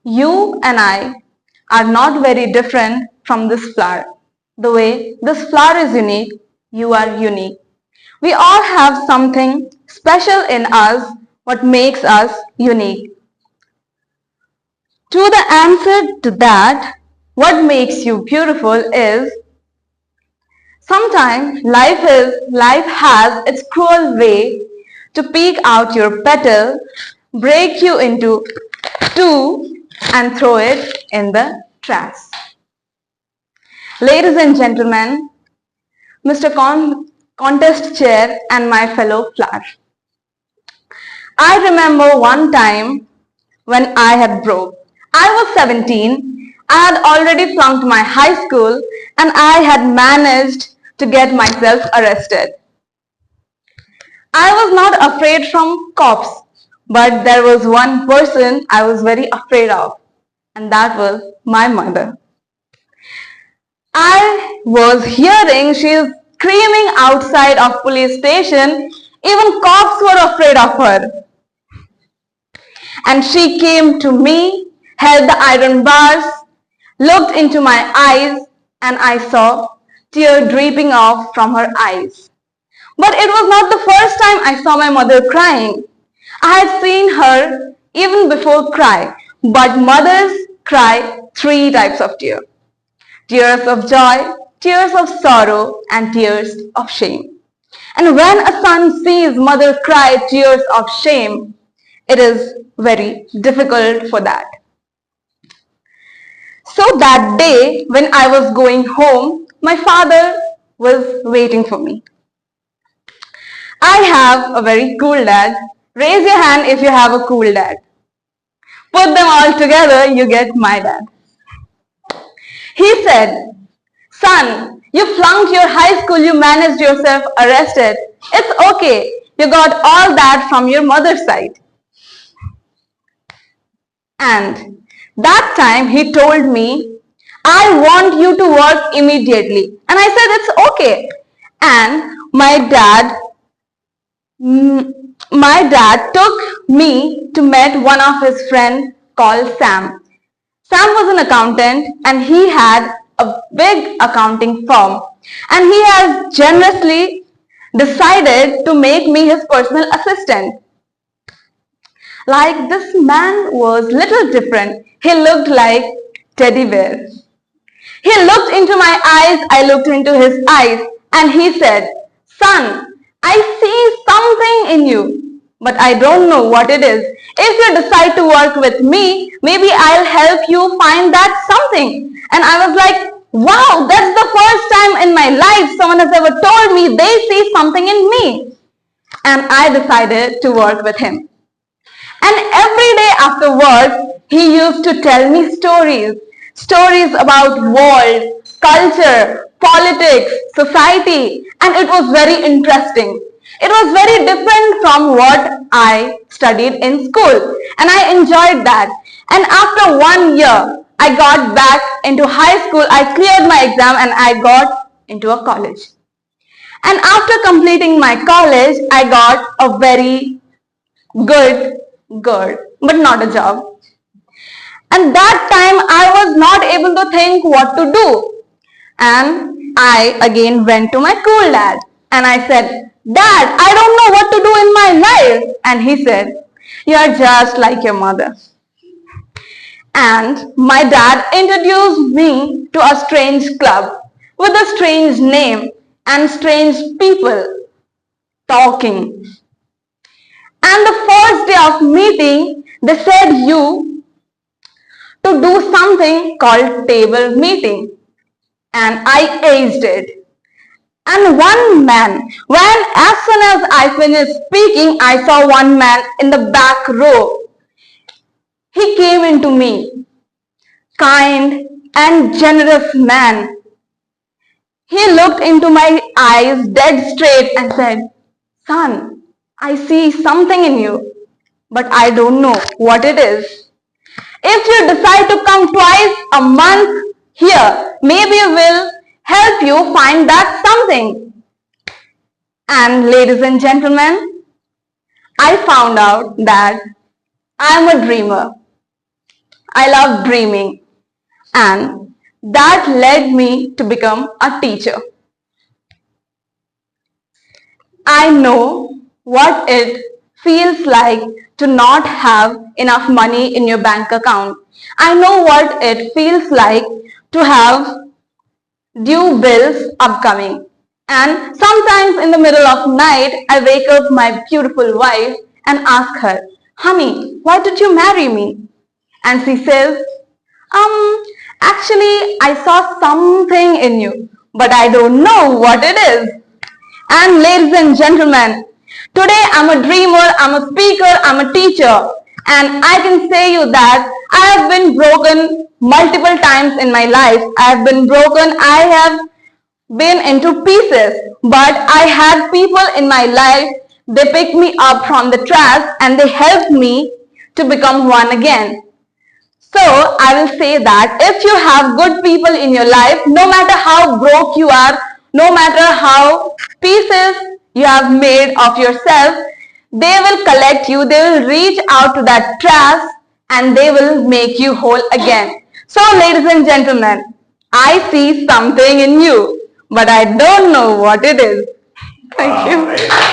You and I are not very different from this flower. The way this flower is unique, you are unique. We all have something special in us, what makes us unique. To the answer to that, what makes you beautiful is sometimes life has its cruel way to pick out your petal, break you into two and throw it in the trash. Ladies and gentlemen, Mr. Contest Chair and my fellow flower. I remember one time when I had broke. I was 17. I had already flunked my high school and I had managed to get myself arrested. I was not afraid from cops, but there was one person I was very afraid of, and that was my mother. I was hearing she is screaming outside of police station. Even cops were afraid of her. And she came to me, held the iron bars, looked into my eyes, and I saw tears dripping off from her eyes. But it was not the first time I saw my mother crying. I had seen her even before cry, but mothers cry three types of tears. Tears of joy, tears of sorrow, and tears of shame. And when a son sees mother cry tears of shame, it is very difficult for that. So that day when I was going home, my father was waiting for me. I have a very cool dad. Raise your hand if you have a cool dad. Put them all together, you get my dad. He said, "Son, you flunked your high school, you managed yourself arrested. It's okay, you got all that from your mother's side." And that time he told me, "I want you to work immediately." And I said, "It's okay." And my dad took me to meet one of his friends called Sam. Sam was an accountant and he had a big accounting firm. And he has generously decided to make me his personal assistant. Like, this man was little different. He looked like teddy bear. He looked into my eyes, I looked into his eyes, and he said, "Son, I see something in you, but I don't know what it is. If you decide to work with me, maybe I'll help you find that something." And I was like, wow, that's the first time in my life someone has ever told me they see something in me. And I decided to work with him. And every day after work, he used to tell me stories about world, culture, politics, society, and it was very interesting. It was very different from what I studied in school, and I enjoyed that. And after 1 year, I got back into high school, I cleared my exam, and I got into a college. And after completing my college, I got a very good, but not a job. And that time I was not able to think what to do. And I again went to my cool dad and I said, "Dad, I don't know what to do in my life." And he said, "You are just like your mother." And my dad introduced me to a strange club with a strange name and strange people talking. And the first day of meeting, they said you to do something called table meeting. And I aced it. And one man, when as soon as I finished speaking, I saw one man in the back row. He came into me, kind and generous man. He looked into my eyes dead straight and said, "Son, I see something in you, but I don't know what it is. If you decide to come twice a month here, maybe we'll help you find that something." And ladies and gentlemen, I found out that I'm a dreamer. I love dreaming. And that led me to become a teacher. I know what it feels like to not have enough money in your bank account. I know what it feels like to have due bills upcoming. And sometimes in the middle of night, I wake up my beautiful wife and ask her, honey, why did you marry me? And she says, actually, I saw something in you, but I don't know what it is. And ladies and gentlemen, today I'm a dreamer, I'm a speaker, I'm a teacher, and I can say you that I have been broken multiple times in my life. I have been broken, I have been into pieces, but I had people in my life, they picked me up from the trash and they helped me to become one again. So I will say that if you have good people in your life, no matter how broke you are, no matter how pieces you have made of yourself, they will collect you, they will reach out to that trash and they will make you whole again. So ladies and gentlemen, I see something in you, but I don't know what it is. Thank you.